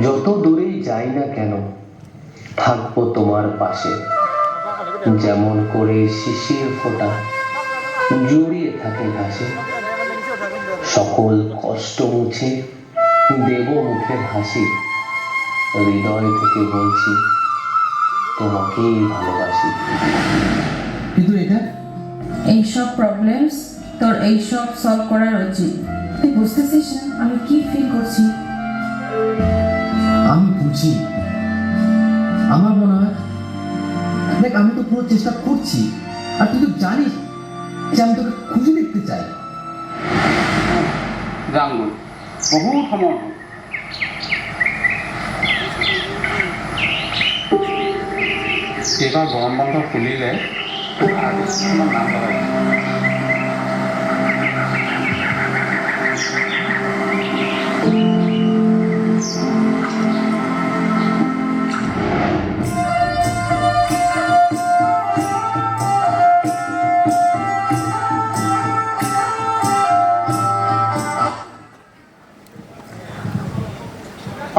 যত দূরেই যাই না কেন থাকবো তোমার পাশে, যেমন করে শিশির ফোঁটা জড়িয়ে থাকে ঘাসে। সকল কষ্ট মুছে দেব মুখের হাসি, হৃদয় থেকে বলছি তোমাকেই ভালোবাসি। কিন্তু এটা এইসব প্রবলেমস তোর এইসব সলভ করার উচিত। তুই বুঝতেছিস না আমি কি ফিল করছি? আমি বুঝি। আমার মনে হয় দেখ, আমি তো পুরো চেষ্টা করছি, আর তুই তো জানিস যে আমি তোকে খুশি দেখতে চাই। জানবই বহুত সময় হ'ল। এইবাৰ গৰম বন্ধ খুলিলে আৰ্টিষ্টখনৰ নাম লগাই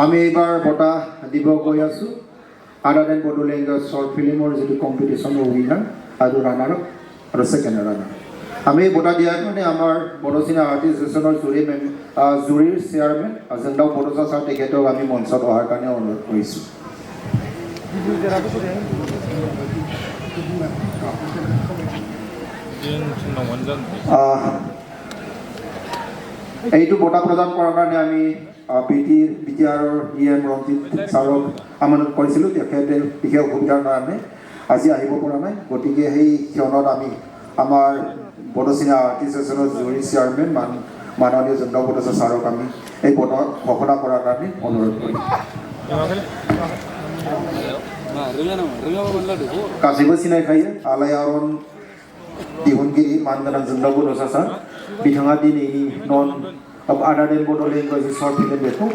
আমি এইবাৰ বঁটা দিব গৈ আছোঁ other then Bodo language short ফিল্মৰ যিটো কম্পিটিশ্যনৰ উইনাৰ আৰু ৰানাৰ আৰু ছেকেণ্ড ৰানাৰ। আমি এই বঁটা দিয়াৰ কাৰণে আমাৰ বড়ো চিনেমা আৰ্টিষ্ট এছ'চিয়েশ্যনৰ জুৰীৰ চেয়াৰমেন জোনদাও বড়োচা ছাৰ তেখেতক আমি মঞ্চত অহাৰ কাৰণে অনুৰোধ কৰিছোঁ। এইটো বঁটা প্ৰদান কৰাৰ কাৰণে আমি বিটিআৰৰ EM ৰঞ্জিত ছাৰক আমানত কৰিছিলোঁ। তেখেতে বিশেষ অসুবিধাৰ কাৰণে আজি আহিব পৰা নাই, গতিকে সেই ক্ষণত আমি আমাৰ বড়ো চিনেমা আৰ্টিষ্ট এছ'চিয়েশ্যনৰ জুৰী চেয়াৰমেন মাননীয় জোনদাও বড়োচা ছাৰক আমি এই বঁটা ঘোষণা কৰাৰ কাৰণে অনুৰোধ কৰিম। गासैबो सिनायखायो आलायारन दिहुनगिरि मानगोनां जोंदाव बड'सा सार, बिथाङा दिनैनि नन आदार देन बड' लेंगुवेज शर्ट फिल्म बेखौ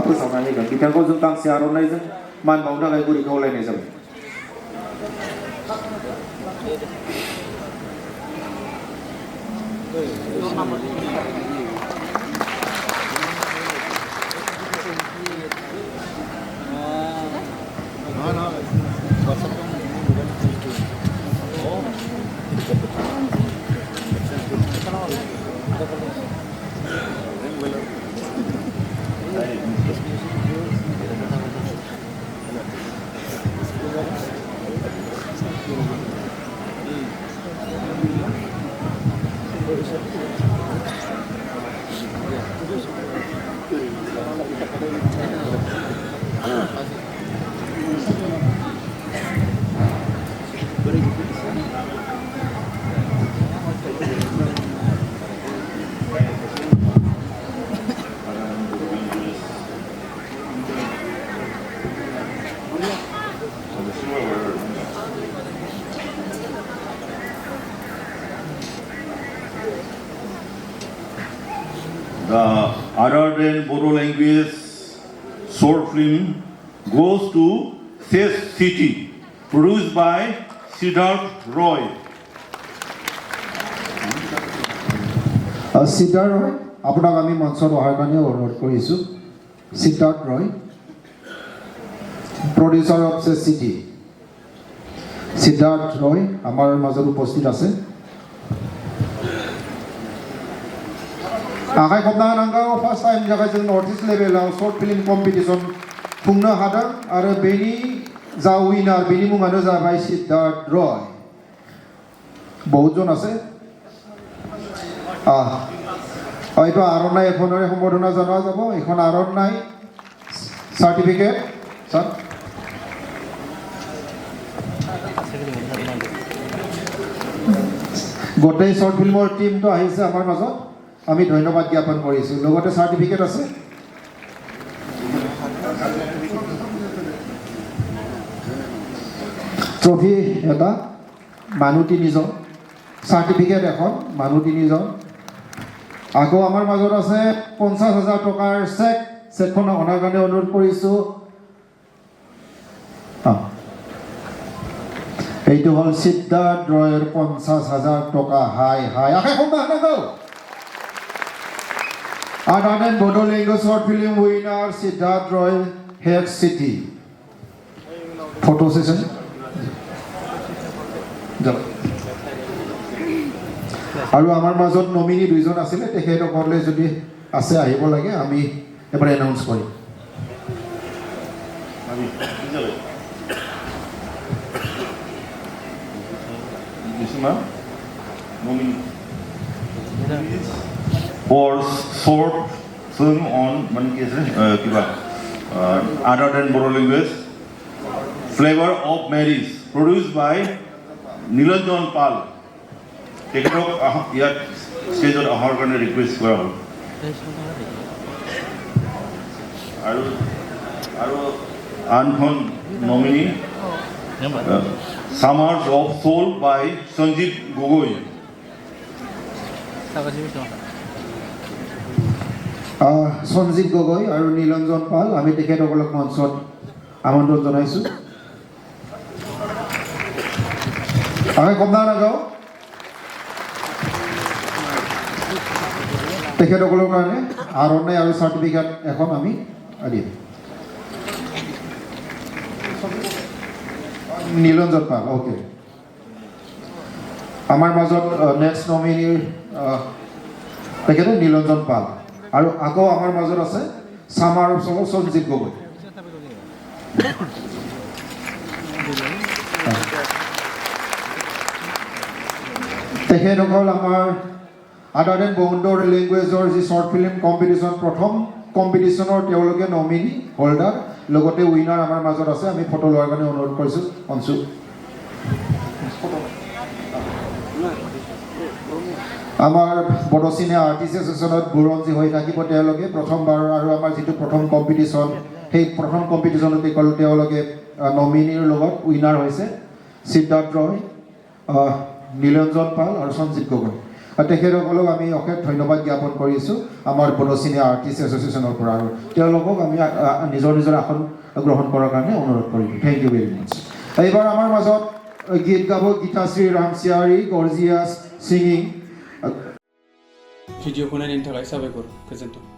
फोसावनानै होगोन। बिथांखौ जों गांसे आर'नाइजों मान बावनो थाखाय गुरै खावलायनाय जाबाय। The other than Bodo language short film goes to Ses City, produced by Siddharth Roy. Siddharth ৰয়, আপোনাক আমি মঞ্চত অহাৰ কাৰণে অনুৰোধ কৰিছোঁ। Siddharth Roy, producer of chess city. Siddharth Roy আমাৰ মাজত উপস্থিত আছে। आखाइ खबनांगौ फार्स्ट टाइम थाखाय जों नर्थ इस्ट लेभेलाव शर्ट फिल्म कम्पिटिसन खुंनो हादों आरो बेनि जा उइनार बेनि मुङानो जाबाय सिद्धार्थ रय। बहुतजन আছে। হয়তো আরনাই এখনৰে সম্বৰ্ধনা জনোৱা যাব। এখন আৰনাই সাৰ্টিফিকেট স্যাৰ গোটেই শৰ্ট ফিল্মৰ টিমটো আহিছে আমাৰ মাজত, আমি ধন্যবাদ জ্ঞাপন কৰিছোঁ। লগতে সাৰ্টিফিকেট আছে। ট্ৰফি এটা, মানুহ 3 জন, সাৰ্টিফিকেট এখন, মানুহ 3 জন। আকৌ আমাৰ মাজত আছে 50,000 টকাৰ চেক। চেকখন অনাৰ কাৰণে অনুৰোধ কৰিছোঁ। এইটো হ'ল সিদ্ধাৰ্থ ৰয়ৰ 50,000 টকা। হাই হাই আশা সম্ভাৱনাগৌ Other than Bodo Language short film winner Siddharth Roy head city photo session আৰু আমাৰ মাজত নমিনি দুইজন আছিলে তেখেতসকলে যদি আছে আহিব লাগে আমি এবাৰ এনাউন্স কৰিম for short film on other than Bodo language, Flavor of Marriage, produced by Nilanjan Pal. তেখেতক ইয়াত ষ্টেজত অহাৰ কাৰণে ৰিকুৱেষ্ট কৰা হ'ল আৰু আনখন nominee Summers of Soul by Sanjeev Gogoi. Sanjeev Gogoi আৰু নীলঞ্জন পাল আমি তেখেতসকলক মঞ্চত আমন্ত্ৰণ জনাইছোঁ আমি কম নাগাওঁ তেখেতসকলৰ কাৰণে আৰণাই আৰু চাৰ্টিফিকেট এখন আমি দিম নীলঞ্জন পাল অ'কে আমাৰ মাজত নেক্সট নমিনিৰ তেখেতে নীলঞ্জন পাল আৰু আকৌ আমাৰ মাজত আছে সামাৰ অফ সঞ্জীৱ গগৈ তেখেতসকল আমাৰ আদাৰ দেন বড়ো লেংগুৱেজৰ যি শ্বৰ্ট ফিল্ম কম্পিটিশ্যন প্ৰথম কম্পিটিশ্যনৰ তেওঁলোকে নমিনি হোল্ডাৰ লগতে উইনাৰ আমাৰ মাজত আছে আমি ফটো লোৱাৰ কাৰণে অনুৰোধ কৰিছোঁ অঞ্চু আমাৰ বড়ো চিনে আৰ্টিষ্ট এছ'চিয়েশ্যনত বুৰঞ্জী হৈ থাকিব তেওঁলোকে প্ৰথমবাৰ আৰু আমাৰ যিটো প্ৰথম কম্পিটিশ্যন সেই প্ৰথম কম্পিটিশ্যনত তেওঁলোকে নমিনিৰ লগত উইনাৰ হৈছে সিদ্ধাৰ্থ ৰয় নীলঞ্জন পাল আৰু সঞ্জীৱ গগৈ তেখেতসকলক আমি অশেষ ধন্যবাদ জ্ঞাপন কৰিছোঁ আমাৰ বড়ো চিনে আৰ্টিষ্ট এছ'চিয়েশ্যনৰ পৰা আৰু তেওঁলোকক আমি নিজৰ নিজৰ আসন গ্ৰহণ কৰাৰ কাৰণে অনুৰোধ কৰিলোঁ থেংক ইউ ভেৰি মাছ এইবাৰ আমাৰ মাজত গীত গাব গীতাশ্ৰী ৰামচিয়াৰী গৰ্জিয়াছ ছিংগিং भिडिअखौ नायनायनि थाखाय साबायखर गोजोन्थों